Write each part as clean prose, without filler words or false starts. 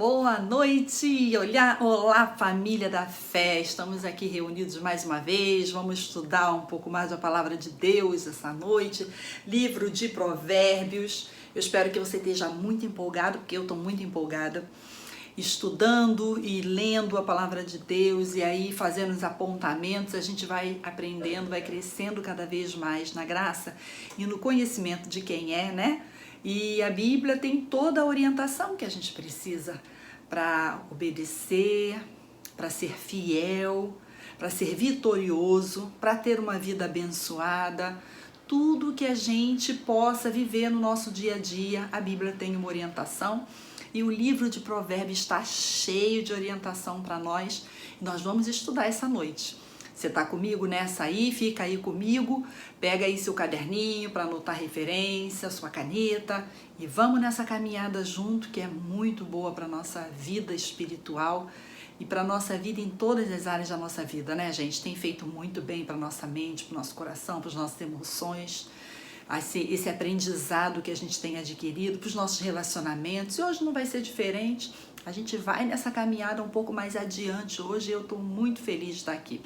Boa noite! Olá, família da fé! Estamos aqui reunidos mais uma vez. Vamos estudar um pouco mais a palavra de Deus essa noite. Livro de Provérbios. Eu espero que você esteja muito empolgado, porque eu estou muito empolgada. Estudando e lendo a palavra de Deus e aí fazendo os apontamentos, a gente vai aprendendo, vai crescendo cada vez mais na graça e no conhecimento de quem é, né? E a Bíblia tem toda a orientação que a gente precisa para obedecer, para ser fiel, para ser vitorioso, para ter uma vida abençoada. Tudo que a gente possa viver no nosso dia a dia, a Bíblia tem uma orientação. E o livro de Provérbios está cheio de orientação para nós. E nós vamos estudar essa noite. Você está comigo nessa aí? Fica aí comigo. Pega aí seu caderninho para anotar referência, sua caneta. E vamos nessa caminhada junto, que é muito boa para a nossa vida espiritual e para a nossa vida em todas as áreas da nossa vida, né, gente? Tem feito muito bem para a nossa mente, para o nosso coração, para as nossas emoções. Esse aprendizado que a gente tem adquirido para os nossos relacionamentos. E hoje não vai ser diferente. A gente vai nessa caminhada um pouco mais adiante. Hoje eu estou muito feliz de estar aqui.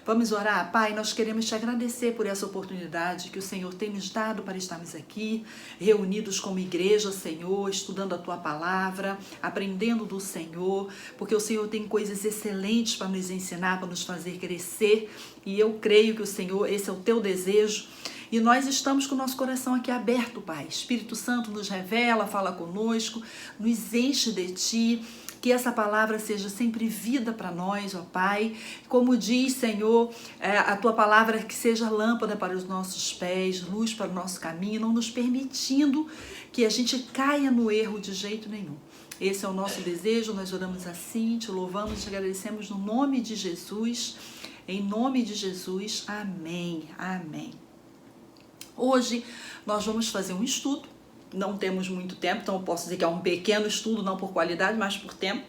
Vamos orar? Pai, nós queremos te agradecer por essa oportunidade que o Senhor tem nos dado para estarmos aqui, reunidos como igreja, Senhor, estudando a Tua palavra, aprendendo do Senhor, porque o Senhor tem coisas excelentes para nos ensinar, para nos fazer crescer, e eu creio que o Senhor, esse é o Teu desejo. E nós estamos com o nosso coração aqui aberto, Pai. Espírito Santo nos revela, fala conosco, nos enche de Ti. Que essa palavra seja sempre vida para nós, ó Pai. Como diz, Senhor, a Tua palavra que seja lâmpada para os nossos pés, luz para o nosso caminho, não nos permitindo que a gente caia no erro de jeito nenhum. Esse é o nosso desejo, nós oramos assim, te louvamos, te agradecemos no nome de Jesus. Em nome de Jesus, amém, amém. Hoje nós vamos fazer um estudo, não temos muito tempo, então eu posso dizer que é um pequeno estudo, não por qualidade, mas por tempo.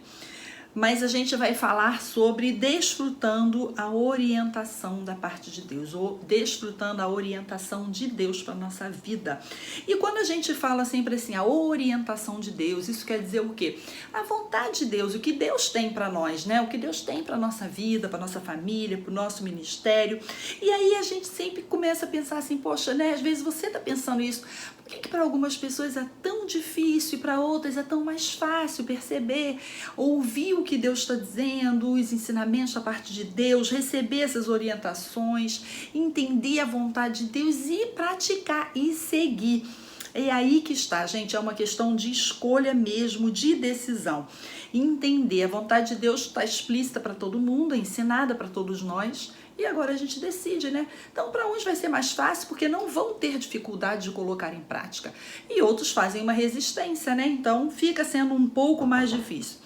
Mas a gente vai falar sobre desfrutando a orientação da parte de Deus, ou desfrutando a orientação de Deus para a nossa vida. E quando a gente fala sempre assim, a orientação de Deus, isso quer dizer o quê? A vontade de Deus, o que Deus tem para nós, né? O que Deus tem para a nossa vida, para a nossa família, para o nosso ministério. E aí a gente sempre começa a pensar assim, poxa, né? Às vezes você está pensando isso, por que para algumas pessoas é tão difícil e para outras é tão mais fácil perceber, ouvir o que Deus está dizendo, os ensinamentos da parte de Deus, receber essas orientações, entender a vontade de Deus e praticar e seguir. É aí que está, gente, é uma questão de escolha mesmo, de decisão. Entender, a vontade de Deus está explícita para todo mundo, é ensinada para todos nós, e agora a gente decide, né? Então, para uns vai ser mais fácil, porque não vão ter dificuldade de colocar em prática. E outros fazem uma resistência, né? Então, fica sendo um pouco mais difícil.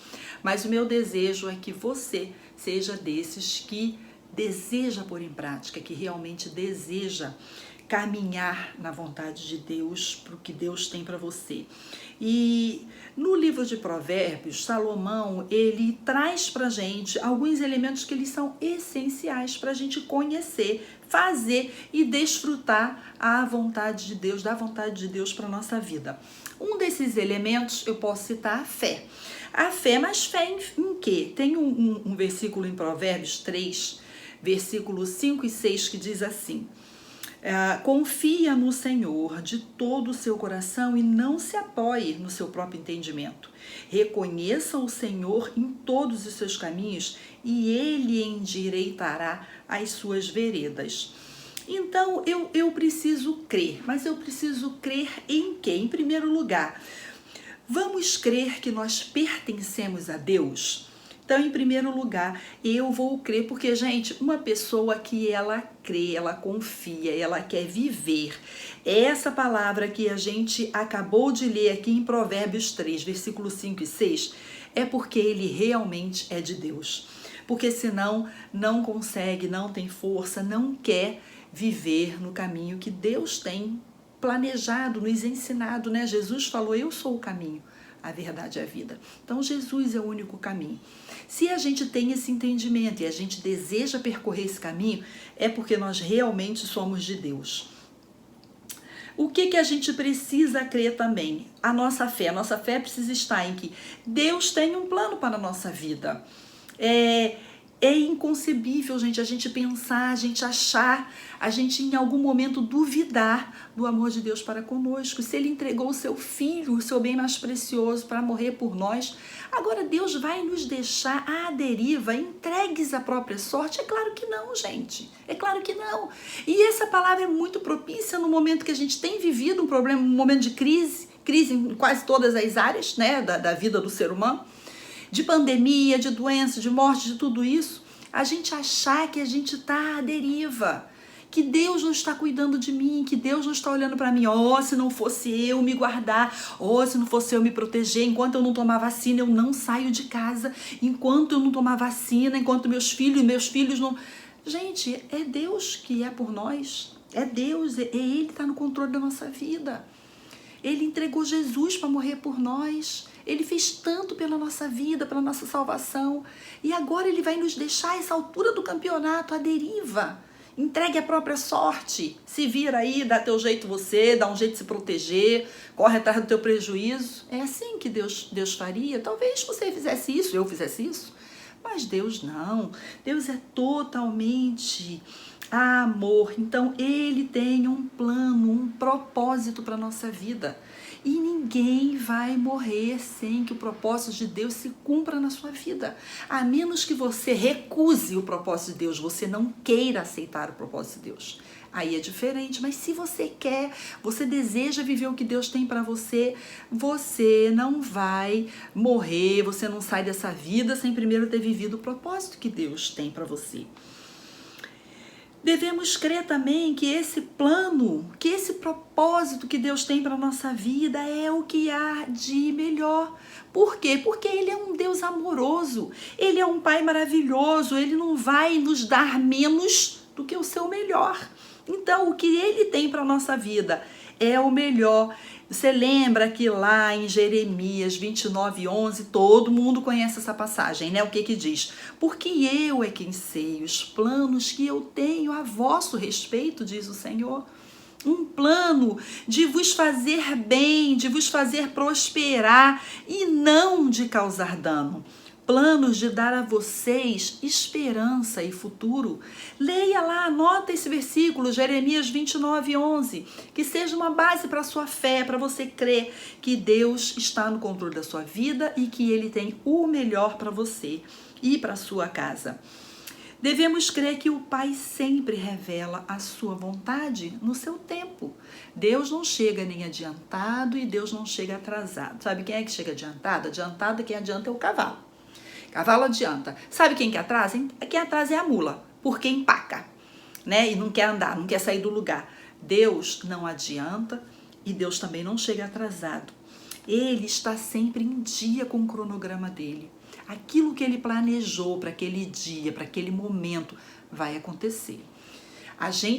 Mas o meu desejo é que você seja desses que deseja pôr em prática, que realmente deseja caminhar na vontade de Deus, para o que Deus tem para você. E no livro de Provérbios, Salomão, ele traz para a gente alguns elementos que eles são essenciais para a gente conhecer, fazer e desfrutar a vontade de Deus, da vontade de Deus para a nossa vida. Um desses elementos, eu posso citar a fé. A fé, mas fé em quê? Tem um versículo em Provérbios 3, versículos 5 e 6, que diz assim: confia no Senhor de todo o seu coração e não se apoie no seu próprio entendimento. Reconheça o Senhor em todos os seus caminhos e Ele endireitará as suas veredas. Então, eu preciso crer, mas eu preciso crer em quê? Em primeiro lugar, vamos crer que nós pertencemos a Deus? Então, em primeiro lugar, eu vou crer, porque, gente, uma pessoa que ela crê, ela confia, ela quer viver. Essa palavra que a gente acabou de ler aqui em Provérbios 3, versículos 5 e 6, é porque ele realmente é de Deus. Porque senão não consegue, não tem força, não quer viver no caminho que Deus tem planejado, nos ensinado, né? Jesus falou, eu sou o caminho, a verdade e a vida. Então, Jesus é o único caminho. Se a gente tem esse entendimento e a gente deseja percorrer esse caminho, é porque nós realmente somos de Deus. O que a gente precisa crer também? A nossa fé precisa estar em que Deus tem um plano para a nossa vida. É inconcebível, gente, a gente pensar, a gente achar, a gente em algum momento duvidar do amor de Deus para conosco. Se Ele entregou o seu Filho, o seu bem mais precioso, para morrer por nós, agora Deus vai nos deixar à deriva, entregues à própria sorte? É claro que não, gente. É claro que não. E essa palavra é muito propícia no momento que a gente tem vivido um problema, um momento de crise em quase todas as áreas, né, da vida do ser humano, de pandemia, de doença, de morte, de tudo isso, a gente achar que a gente está à deriva, que Deus não está cuidando de mim, que Deus não está olhando para mim. Se não fosse eu me guardar, se não fosse eu me proteger, enquanto eu não tomar vacina, eu não saio de casa, enquanto eu não tomar vacina, enquanto meus filhos não... Gente, é Deus que é por nós, é Deus, Ele está no controle da nossa vida. Ele entregou Jesus para morrer por nós. Ele fez tanto pela nossa vida, pela nossa salvação. E agora Ele vai nos deixar a essa altura do campeonato à deriva. Entregue a própria sorte. Se vira aí, dá teu jeito você, dá um jeito de se proteger, corre atrás do teu prejuízo. É assim que Deus faria. Talvez você fizesse isso, eu fizesse isso. Mas Deus não. Deus é totalmente amor. Então Ele tem um plano, um propósito para a nossa vida. E ninguém vai morrer sem que o propósito de Deus se cumpra na sua vida. A menos que você recuse o propósito de Deus, você não queira aceitar o propósito de Deus. Aí é diferente, mas se você quer, você deseja viver o que Deus tem para você, você não vai morrer, você não sai dessa vida sem primeiro ter vivido o propósito que Deus tem para você. Devemos crer também que esse plano, que esse propósito que Deus tem para a nossa vida é o que há de melhor. Por quê? Porque Ele é um Deus amoroso, Ele é um Pai maravilhoso, Ele não vai nos dar menos do que o seu melhor. Então, o que Ele tem para a nossa vida é o melhor. Você lembra que lá em Jeremias 29:11, todo mundo conhece essa passagem, né? O que diz? Porque eu é quem sei os planos que eu tenho a vosso respeito, diz o Senhor. Um plano de vos fazer bem, de vos fazer prosperar e não de causar dano. Planos de dar a vocês esperança e futuro. Leia lá, anota esse versículo, Jeremias 29:11, que seja uma base para a sua fé, para você crer que Deus está no controle da sua vida e que Ele tem o melhor para você e para a sua casa. Devemos crer que o Pai sempre revela a sua vontade no seu tempo. Deus não chega nem adiantado e Deus não chega atrasado. Sabe quem é que chega adiantado? Adiantado, quem adianta é o cavalo. Cavalo adianta. Sabe quem que atrasa? Quem atrasa é a mula, porque empaca, né? E não quer andar, não quer sair do lugar. Deus não adianta e Deus também não chega atrasado. Ele está sempre em dia com o cronograma dele. Aquilo que ele planejou para aquele dia, para aquele momento, vai acontecer.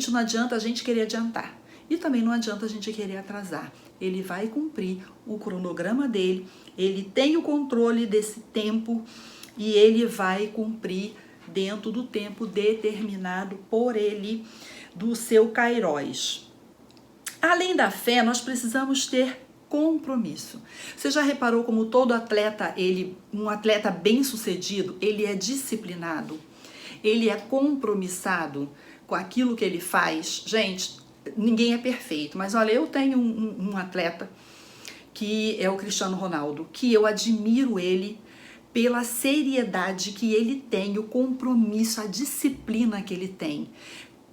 Não adianta a gente querer adiantar. E também não adianta a gente querer atrasar. Ele vai cumprir o cronograma dele. Ele tem o controle desse tempo. E ele vai cumprir dentro do tempo determinado por ele, do seu kairós. Além da fé, nós precisamos ter compromisso. Você já reparou como todo atleta, um atleta bem-sucedido, ele é disciplinado, ele é compromissado com aquilo que ele faz? Gente, ninguém é perfeito, mas olha, eu tenho um atleta que é o Cristiano Ronaldo, que eu admiro ele pela seriedade que ele tem, o compromisso, a disciplina que ele tem,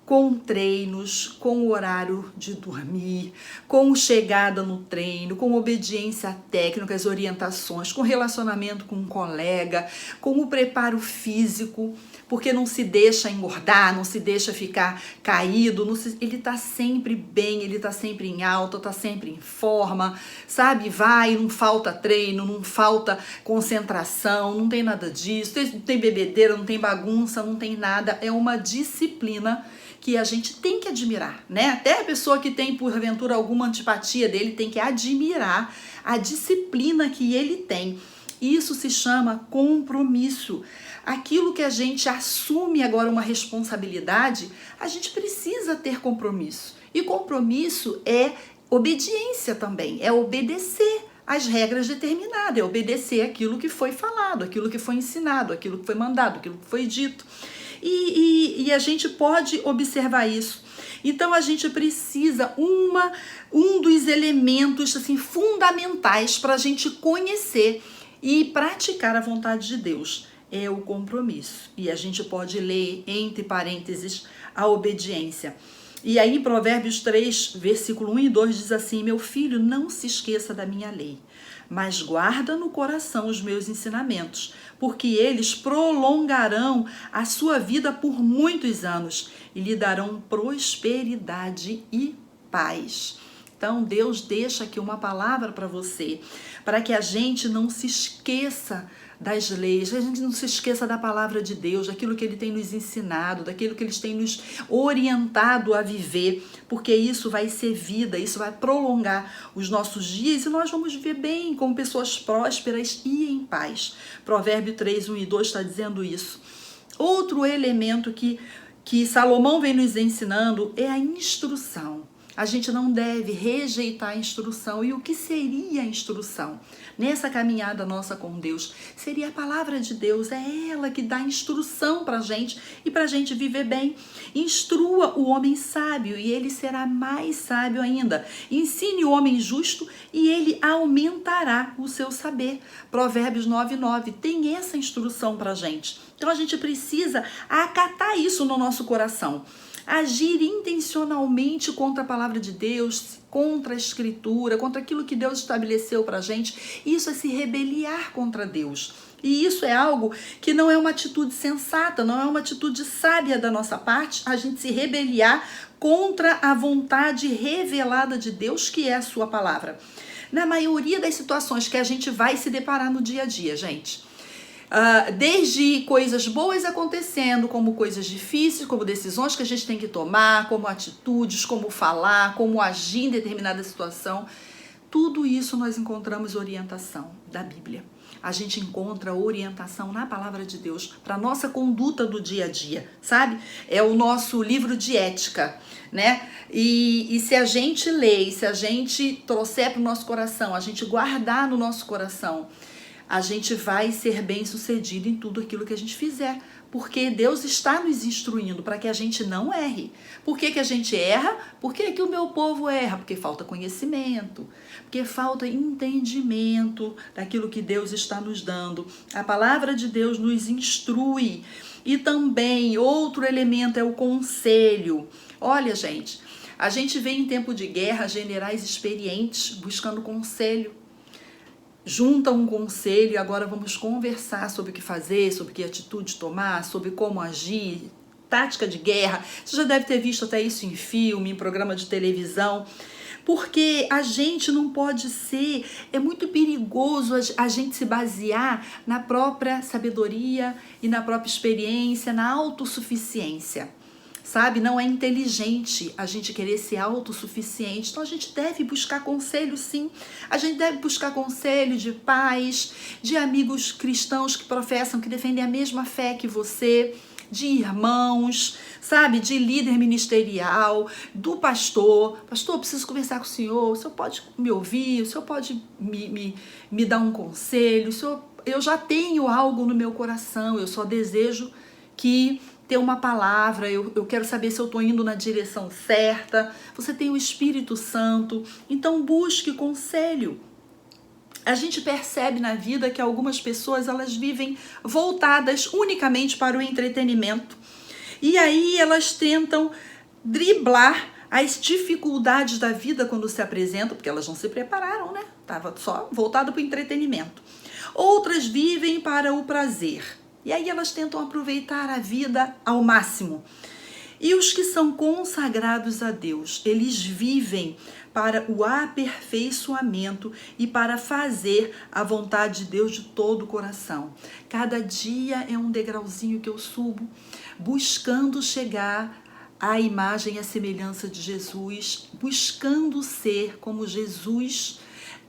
com treinos, com o horário de dormir, com chegada no treino, com obediência técnica, as orientações, com relacionamento com um colega, com o preparo físico, porque não se deixa engordar, não se deixa ficar caído, ele tá sempre bem, ele tá sempre em alta, tá sempre em forma, sabe? Não falta treino, não falta concentração, não tem nada disso, não tem bebedeira, não tem bagunça, não tem nada, é uma disciplina que a gente tem que admirar, né? Até a pessoa que tem, porventura, alguma antipatia dele tem que admirar a disciplina que ele tem. Isso se chama compromisso. Aquilo que a gente assume agora uma responsabilidade, a gente precisa ter compromisso. E compromisso é obediência também, é obedecer às regras determinadas, é obedecer aquilo que foi falado, aquilo que foi ensinado, aquilo que foi mandado, aquilo que foi dito. E a gente pode observar isso. Então a gente precisa um dos elementos assim, fundamentais para a gente conhecer e praticar a vontade de Deus é o compromisso. E a gente pode ler entre parênteses a obediência. E aí em Provérbios 3, versículo 1 e 2 diz assim: meu filho, não se esqueça da minha lei, mas guarda no coração os meus ensinamentos, porque eles prolongarão a sua vida por muitos anos e lhe darão prosperidade e paz. Então Deus deixa aqui uma palavra para você, para que a gente não se esqueça das leis, a gente não se esqueça da palavra de Deus, daquilo que Ele tem nos ensinado, daquilo que Ele tem nos orientado a viver, porque isso vai ser vida, isso vai prolongar os nossos dias e nós vamos viver bem, como pessoas prósperas e em paz. Provérbio 3, 1 e 2 está dizendo isso. Outro elemento que Salomão vem nos ensinando é a instrução. A gente não deve rejeitar a instrução. E o que seria a instrução? Nessa caminhada nossa com Deus, seria a palavra de Deus, é ela que dá instrução para a gente e para a gente viver bem. Instrua o homem sábio e ele será mais sábio ainda. Ensine o homem justo e ele aumentará o seu saber. Provérbios 9:9 tem essa instrução para a gente. Então a gente precisa acatar isso no nosso coração. Agir intencionalmente contra a palavra de Deus, contra a escritura, contra aquilo que Deus estabeleceu para a gente, isso é se rebeliar contra Deus. E isso é algo que não é uma atitude sensata, não é uma atitude sábia da nossa parte, a gente se rebeliar contra a vontade revelada de Deus, que é a sua palavra. Na maioria das situações que a gente vai se deparar no dia a dia, gente, desde coisas boas acontecendo, como coisas difíceis, como decisões que a gente tem que tomar, como atitudes, como falar, como agir em determinada situação, tudo isso nós encontramos orientação da Bíblia. A gente encontra orientação na palavra de Deus para a nossa conduta do dia a dia, sabe? É o nosso livro de ética, né? E se a gente ler, se a gente trouxer para o nosso coração, a gente guardar no nosso coração, a gente vai ser bem sucedido em tudo aquilo que a gente fizer, porque Deus está nos instruindo para que a gente não erre. Por que a gente erra? Por que o meu povo erra? Porque falta conhecimento, porque falta entendimento daquilo que Deus está nos dando. A palavra de Deus nos instrui. E também outro elemento é o conselho. Olha, gente, a gente vê em tempo de guerra generais experientes buscando conselho. Junta um conselho e agora vamos conversar sobre o que fazer, sobre que atitude tomar, sobre como agir, tática de guerra. Você já deve ter visto até isso em filme, em programa de televisão, porque a gente não pode ser, é muito perigoso a gente se basear na própria sabedoria e na própria experiência, na autossuficiência. Sabe, não é inteligente a gente querer ser autossuficiente. Então a gente deve buscar conselho, sim. A gente deve buscar conselho de pais, de amigos cristãos que professam, que defendem a mesma fé que você, de irmãos, sabe, de líder ministerial, do pastor. Pastor, eu preciso conversar com o senhor pode me ouvir, o senhor pode me dar um conselho, eu já tenho algo no meu coração, eu só desejo que ter uma palavra, eu quero saber se eu estou indo na direção certa. Você tem o Espírito Santo, então busque conselho. A gente percebe na vida que algumas pessoas elas vivem voltadas unicamente para o entretenimento e aí elas tentam driblar as dificuldades da vida quando se apresentam, porque elas não se prepararam, né? Estava só voltado para o entretenimento. Outras vivem para o prazer. E aí elas tentam aproveitar a vida ao máximo. E os que são consagrados a Deus, eles vivem para o aperfeiçoamento e para fazer a vontade de Deus de todo o coração. Cada dia é um degrauzinho que eu subo, buscando chegar à imagem e à semelhança de Jesus, buscando ser como Jesus.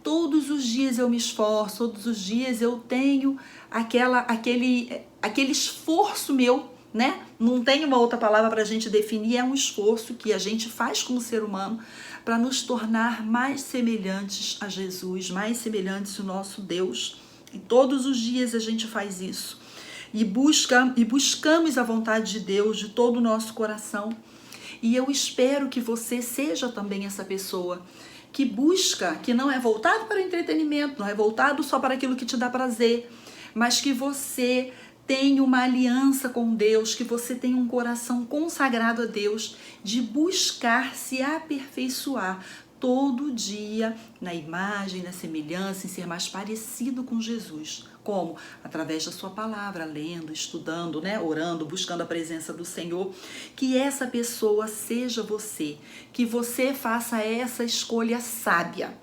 Todos os dias eu me esforço, todos os dias eu tenho aquele esforço meu né? Não tem uma outra palavra para a gente definir, é um esforço que a gente faz como ser humano para nos tornar mais semelhantes a Jesus, mais semelhantes ao nosso Deus. E todos os dias a gente faz isso. E buscamos a vontade de Deus de todo o nosso coração. E eu espero que você seja também essa pessoa que busca, que não é voltado para o entretenimento, não é voltado só para aquilo que te dá prazer, mas que você tenha uma aliança com Deus, que você tenha um coração consagrado a Deus, de buscar se aperfeiçoar todo dia na imagem, na semelhança, em ser mais parecido com Jesus. Como? Através da sua palavra, lendo, estudando, né? Orando, buscando a presença do Senhor. Que essa pessoa seja você, que você faça essa escolha sábia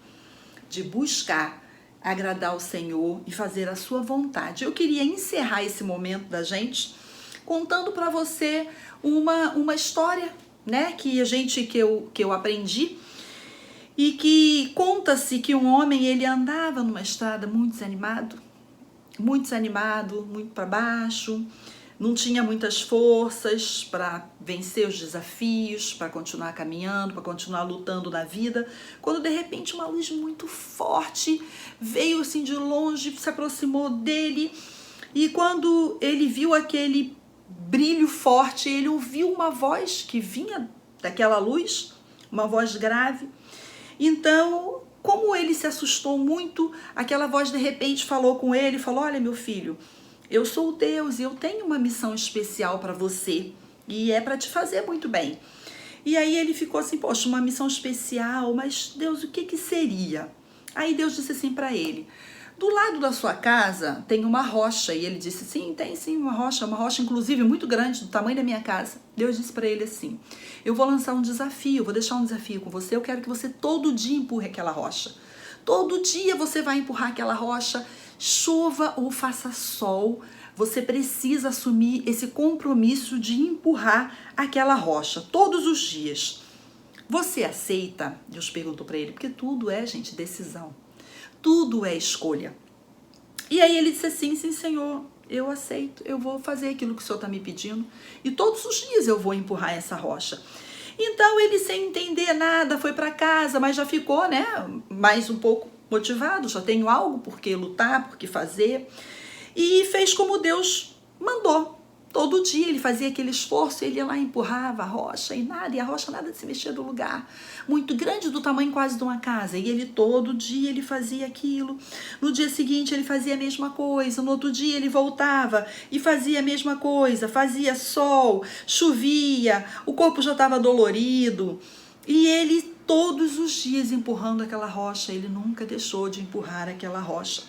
de buscar agradar o Senhor e fazer a sua vontade. Eu queria encerrar esse momento da gente contando para você uma história, né, que eu aprendi, e que conta-se que um homem, ele andava numa estrada muito desanimado, muito para baixo, não tinha muitas forças para vencer os desafios, para continuar caminhando, para continuar lutando na vida, quando de repente uma luz muito forte veio assim de longe, se aproximou dele, e quando ele viu aquele brilho forte, ele ouviu uma voz que vinha daquela luz, uma voz grave. Então, como ele se assustou muito, aquela voz de repente falou com ele, falou: olha, meu filho, eu sou Deus e eu tenho uma missão especial para você e é para te fazer muito bem. E aí ele ficou assim: poxa, uma missão especial, mas Deus, o que seria? Aí Deus disse assim para ele: do lado da sua casa tem uma rocha. E ele disse: sim, tem sim uma rocha inclusive muito grande, do tamanho da minha casa. Deus disse para ele assim: eu vou lançar um desafio, vou deixar um desafio com você, eu quero que você todo dia empurre aquela rocha. Todo dia você vai empurrar aquela rocha, chova ou faça sol, você precisa assumir esse compromisso de empurrar aquela rocha todos os dias. Você aceita? Deus perguntou para ele, porque tudo é, gente, decisão. Tudo é escolha. E aí ele disse assim: sim, Senhor, eu aceito, eu vou fazer aquilo que o Senhor está me pedindo e todos os dias eu vou empurrar essa rocha. Então ele, sem entender nada, foi para casa, mas já ficou, né, mais um pouco motivado, já tenho algo por que lutar, por que fazer, e fez como Deus mandou. Todo dia ele fazia aquele esforço, ele ia lá e empurrava a rocha e a rocha nada de se mexer do lugar, muito grande, do tamanho quase de uma casa, e ele todo dia ele fazia aquilo. No dia seguinte ele fazia a mesma coisa, no outro dia ele voltava e fazia a mesma coisa, fazia sol, chovia, o corpo já estava dolorido, e ele todos os dias empurrando aquela rocha, ele nunca deixou de empurrar aquela rocha.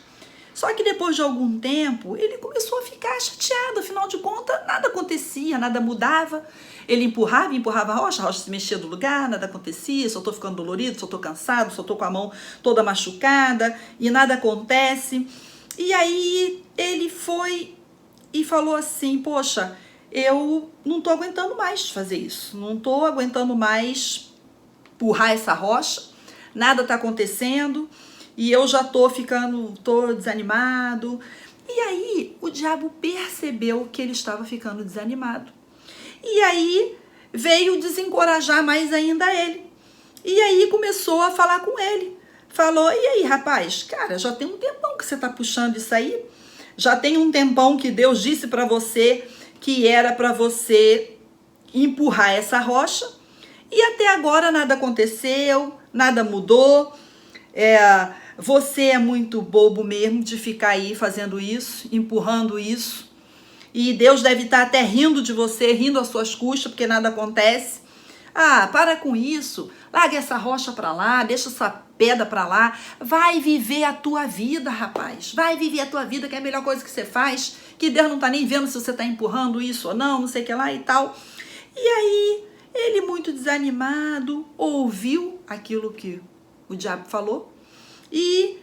Só que depois de algum tempo, ele começou a ficar chateado, afinal de contas, nada acontecia, nada mudava. Ele empurrava a rocha se mexia do lugar, nada acontecia, só estou ficando dolorido, só estou cansado, só estou com a mão toda machucada e nada acontece. E aí ele foi e falou assim: poxa, eu não estou aguentando mais fazer isso, não estou aguentando mais empurrar essa rocha, nada está acontecendo. E eu já tô desanimado. E aí o diabo percebeu que ele estava ficando desanimado. E aí veio desencorajar mais ainda ele. E aí começou a falar com ele. Falou: e aí, rapaz, cara, já tem um tempão que você tá puxando isso aí. Já tem um tempão que Deus disse para você que era para você empurrar essa rocha. E até agora nada aconteceu, nada mudou. Você é muito bobo mesmo de ficar aí fazendo isso, empurrando isso. E Deus deve estar até rindo de você, rindo às suas custas, porque nada acontece. Ah, para com isso. Larga essa rocha para lá, deixa essa pedra para lá. Vai viver a tua vida, rapaz. Vai viver a tua vida, que é a melhor coisa que você faz. Que Deus não está nem vendo se você está empurrando isso ou não, não sei o que lá e tal. E aí, ele muito desanimado, ouviu aquilo que o diabo falou e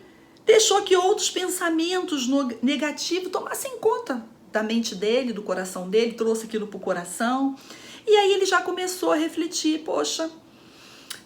deixou que outros pensamentos negativos tomassem conta da mente dele, do coração dele, trouxe aquilo para o coração. E aí ele já começou a refletir: poxa,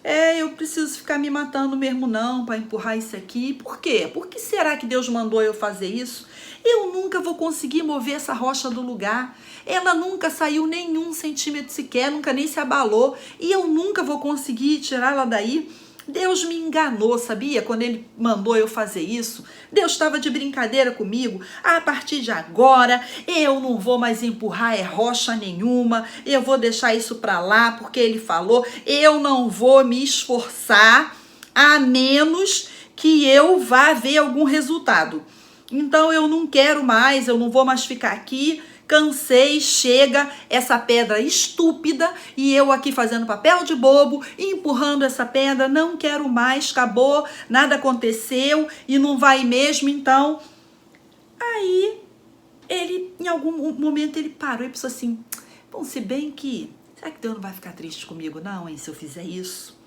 Eu preciso ficar me matando mesmo não para empurrar isso aqui. Por quê? Por que será que Deus mandou eu fazer isso? Eu nunca vou conseguir mover essa rocha do lugar. Ela nunca saiu nem 1 centímetro sequer, nunca nem se abalou. E eu nunca vou conseguir tirá-la daí. Deus me enganou, sabia? Quando ele mandou eu fazer isso, Deus estava de brincadeira comigo. A partir de agora, eu não vou mais empurrar rocha nenhuma, eu vou deixar isso para lá, porque ele falou, eu não vou me esforçar, a menos que eu vá ver algum resultado. Então eu não quero mais, eu não vou mais ficar aqui. Cansei, chega, essa pedra estúpida e eu aqui fazendo papel de bobo, empurrando essa pedra, não quero mais, acabou, nada aconteceu e não vai mesmo, então. Aí, ele, em algum momento, ele parou e pensou assim, bom, se bem que, será que Deus não vai ficar triste comigo não, hein, se eu fizer isso?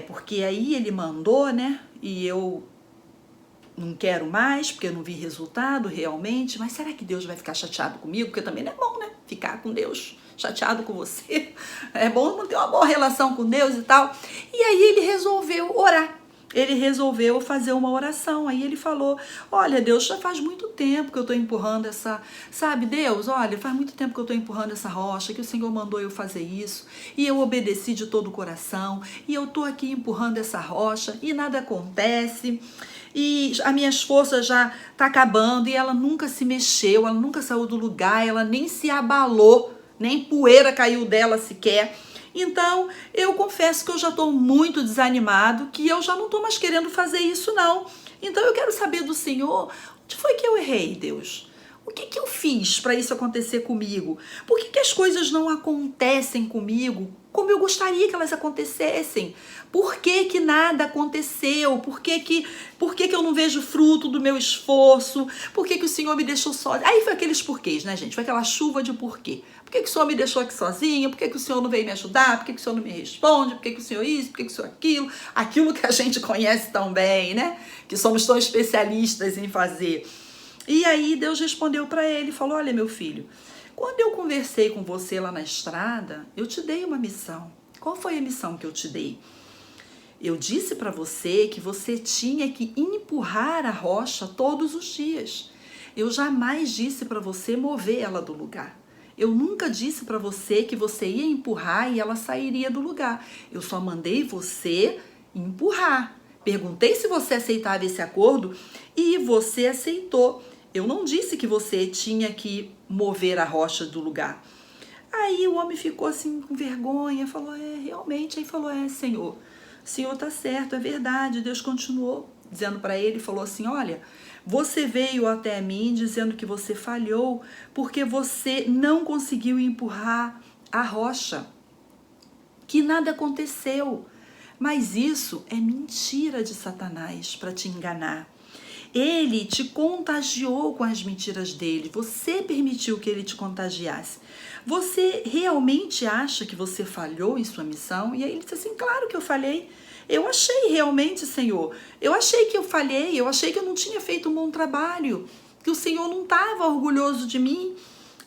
Porque aí ele mandou, né, e eu não quero mais, porque eu não vi resultado realmente, mas será que Deus vai ficar chateado comigo? Porque também não é bom, né? Ficar com Deus chateado com você. É bom não ter uma boa relação com Deus e tal. E aí ele resolveu orar. Ele resolveu fazer uma oração. Aí ele falou, olha, Deus, já faz muito tempo que eu estou empurrando essa... Sabe, Deus, olha, faz muito tempo que eu estou empurrando essa rocha, que o Senhor mandou eu fazer isso. E eu obedeci de todo o coração. E eu estou aqui empurrando essa rocha e nada acontece. E as minhas forças já tá acabando e ela nunca se mexeu, ela nunca saiu do lugar, ela nem se abalou, nem poeira caiu dela sequer. Então, eu confesso que eu já estou muito desanimado, que eu já não estou mais querendo fazer isso não. Então, eu quero saber do Senhor, onde foi que eu errei, Deus? O que eu fiz para isso acontecer comigo? Por que as coisas não acontecem comigo como eu gostaria que elas acontecessem? Por que nada aconteceu? Por que eu não vejo fruto do meu esforço? Por que o Senhor me deixou sozinho? Aí foi aqueles porquês, né, gente? Foi aquela chuva de porquê. Por que o Senhor me deixou aqui sozinha? Por que o Senhor não veio me ajudar? Por que o Senhor não me responde? Por que o Senhor isso? Por que o Senhor aquilo? Aquilo que a gente conhece tão bem, né? Que somos tão especialistas em fazer. E aí Deus respondeu para ele, falou, olha meu filho, quando eu conversei com você lá na estrada, eu te dei uma missão. Qual foi a missão que eu te dei? Eu disse para você que você tinha que empurrar a rocha todos os dias. Eu jamais disse para você mover ela do lugar. Eu nunca disse para você que você ia empurrar e ela sairia do lugar. Eu só mandei você empurrar. Perguntei se você aceitava esse acordo e você aceitou. Eu não disse que você tinha que mover a rocha do lugar. Aí o homem ficou assim com vergonha, falou, realmente. Aí falou, Senhor, o Senhor tá certo, é verdade. Deus continuou dizendo para ele, falou assim, olha, você veio até mim dizendo que você falhou porque você não conseguiu empurrar a rocha, que nada aconteceu. Mas isso é mentira de Satanás para te enganar. Ele te contagiou com as mentiras dele. Você permitiu que ele te contagiasse. Você realmente acha que você falhou em sua missão? E aí ele disse assim, claro que eu falhei. Eu achei realmente, Senhor. Eu achei que eu falhei. Eu achei que eu não tinha feito um bom trabalho. Que o Senhor não estava orgulhoso de mim.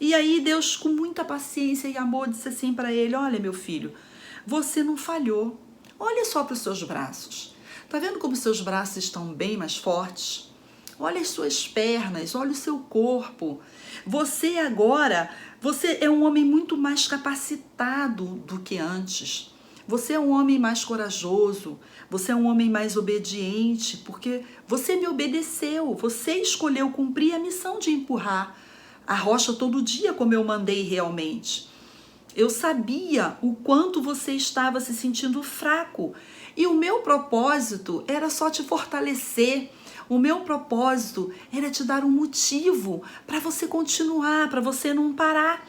E aí Deus, com muita paciência e amor, disse assim para ele, olha meu filho, você não falhou. Olha só para os seus braços. Tá vendo como seus braços estão bem mais fortes? Olha as suas pernas, olha o seu corpo. Você agora, você é um homem muito mais capacitado do que antes. Você é um homem mais corajoso, você é um homem mais obediente, porque você me obedeceu, você escolheu cumprir a missão de empurrar a rocha todo dia como eu mandei realmente. Eu sabia o quanto você estava se sentindo fraco e o meu propósito era só te fortalecer. O meu propósito era te dar um motivo para você continuar, para você não parar.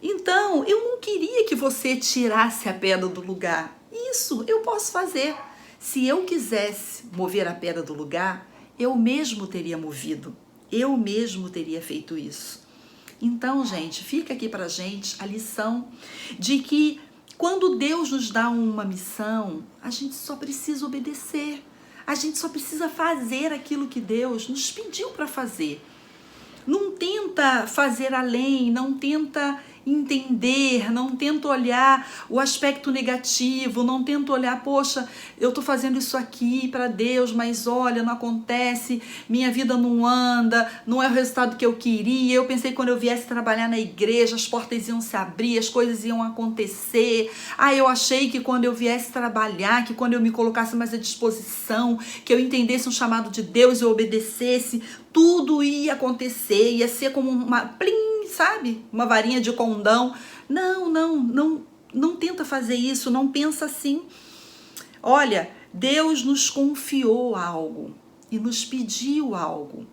Então, eu não queria que você tirasse a pedra do lugar. Isso eu posso fazer. Se eu quisesse mover a pedra do lugar, eu mesmo teria movido. Eu mesmo teria feito isso. Então, gente, fica aqui pra gente a lição de que quando Deus nos dá uma missão, a gente só precisa obedecer. A gente só precisa fazer aquilo que Deus nos pediu para fazer. Não tenta fazer além, não tenta entender, não tento olhar o aspecto negativo, não tento olhar, poxa, eu tô fazendo isso aqui para Deus, mas olha, não acontece, minha vida não anda, não é o resultado que eu queria. Eu pensei que quando eu viesse trabalhar na igreja, as portas iam se abrir, as coisas iam acontecer. Eu achei que quando eu viesse trabalhar, que quando eu me colocasse mais à disposição, que eu entendesse um chamado de Deus, eu obedecesse, tudo ia acontecer, ia ser como uma plim, sabe? Uma varinha de condão. Não tenta fazer isso, não pensa assim. Olha, Deus nos confiou algo e nos pediu algo.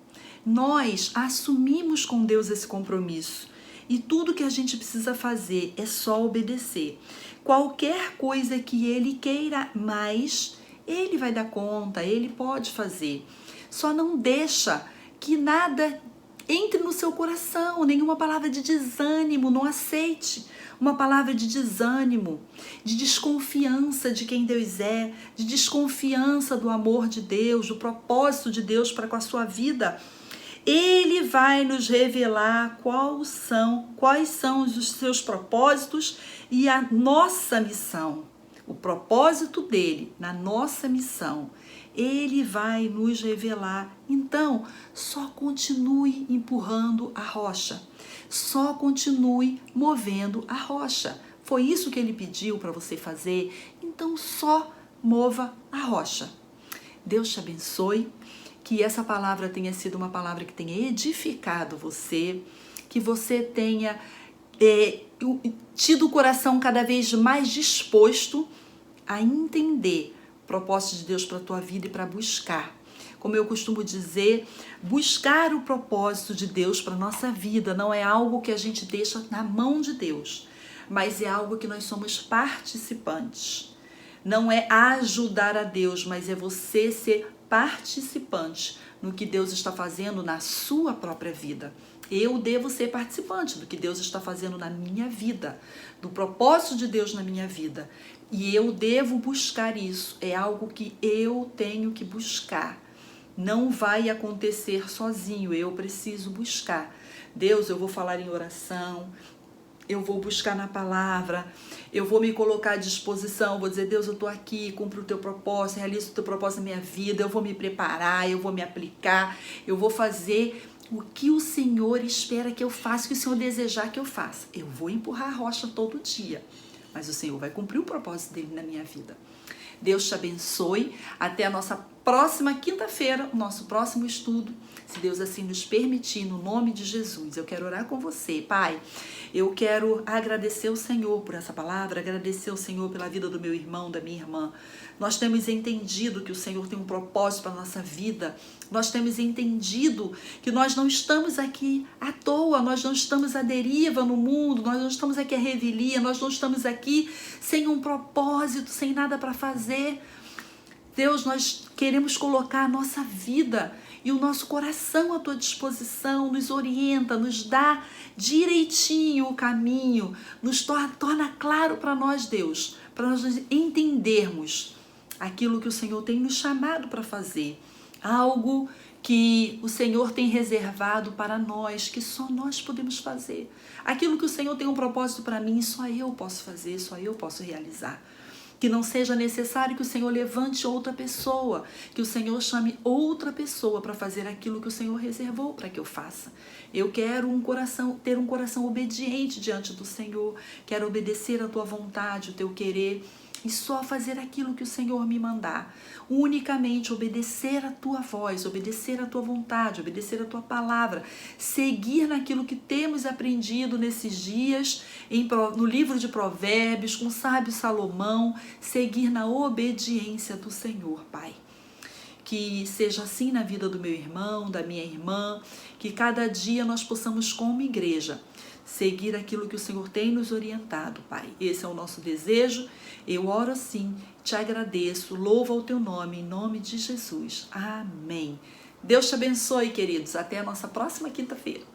Nós assumimos com Deus esse compromisso e tudo que a gente precisa fazer é só obedecer. Qualquer coisa que Ele queira mais, Ele vai dar conta, Ele pode fazer. Só não deixa que nada entre no seu coração, nenhuma palavra de desânimo, não aceite uma palavra de desânimo, de desconfiança de quem Deus é, de desconfiança do amor de Deus, do propósito de Deus para com a sua vida. Ele vai nos revelar quais são os seus propósitos e a nossa missão, o propósito dele na nossa missão. Ele vai nos revelar. Então, só continue empurrando a rocha. Só continue movendo a rocha. Foi isso que ele pediu para você fazer. Então, só mova a rocha. Deus te abençoe. Que essa palavra tenha sido uma palavra que tenha edificado você. Que você tenha tido o coração cada vez mais disposto a entender propósito de Deus para a tua vida e para buscar. Como eu costumo dizer, buscar o propósito de Deus para a nossa vida não é algo que a gente deixa na mão de Deus, mas é algo que nós somos participantes. Não é ajudar a Deus, mas é você ser participante no que Deus está fazendo na sua própria vida. Eu devo ser participante do que Deus está fazendo na minha vida, do propósito de Deus na minha vida. E eu devo buscar isso. É algo que eu tenho que buscar. Não vai acontecer sozinho. Eu preciso buscar. Deus, eu vou falar em oração. Eu vou buscar na palavra. Eu vou me colocar à disposição. Vou dizer, Deus, eu estou aqui. Cumpro o teu propósito. Realizo o teu propósito na minha vida. Eu vou me preparar. Eu vou me aplicar. Eu vou fazer o que o Senhor espera que eu faça. O que o Senhor desejar que eu faça. Eu vou empurrar a rocha todo dia. Mas o Senhor vai cumprir o propósito dele na minha vida. Deus te abençoe. Até a nossa próxima quinta-feira, o nosso próximo estudo. Se Deus assim nos permitir, no nome de Jesus. Eu quero orar com você, Pai. Eu quero agradecer ao Senhor por essa palavra, agradecer ao Senhor pela vida do meu irmão, da minha irmã. Nós temos entendido que o Senhor tem um propósito para a nossa vida. Nós temos entendido que nós não estamos aqui à toa, nós não estamos à deriva no mundo, nós não estamos aqui à revelia, nós não estamos aqui sem um propósito, sem nada para fazer. Deus, nós queremos colocar a nossa vida e o nosso coração à tua disposição, nos orienta, nos dá direitinho o caminho, nos torna claro para nós, Deus, para nós entendermos aquilo que o Senhor tem nos chamado para fazer, algo que o Senhor tem reservado para nós, que só nós podemos fazer. Aquilo que o Senhor tem um propósito para mim, só eu posso fazer, só eu posso realizar. Que não seja necessário que o Senhor levante outra pessoa, que o Senhor chame outra pessoa para fazer aquilo que o Senhor reservou para que eu faça. Eu quero ter um coração obediente diante do Senhor, quero obedecer a tua vontade, o teu querer, e só fazer aquilo que o Senhor me mandar. Unicamente obedecer a tua voz, obedecer a tua vontade, obedecer a tua palavra, seguir naquilo que temos aprendido nesses dias, no livro de Provérbios, com o sábio Salomão, seguir na obediência do Senhor, Pai. Que seja assim na vida do meu irmão, da minha irmã, que cada dia nós possamos, como igreja, seguir aquilo que o Senhor tem nos orientado, Pai. Esse é o nosso desejo. Eu oro assim, te agradeço, louvo ao teu nome, em nome de Jesus. Amém. Deus te abençoe, queridos. Até a nossa próxima quinta-feira.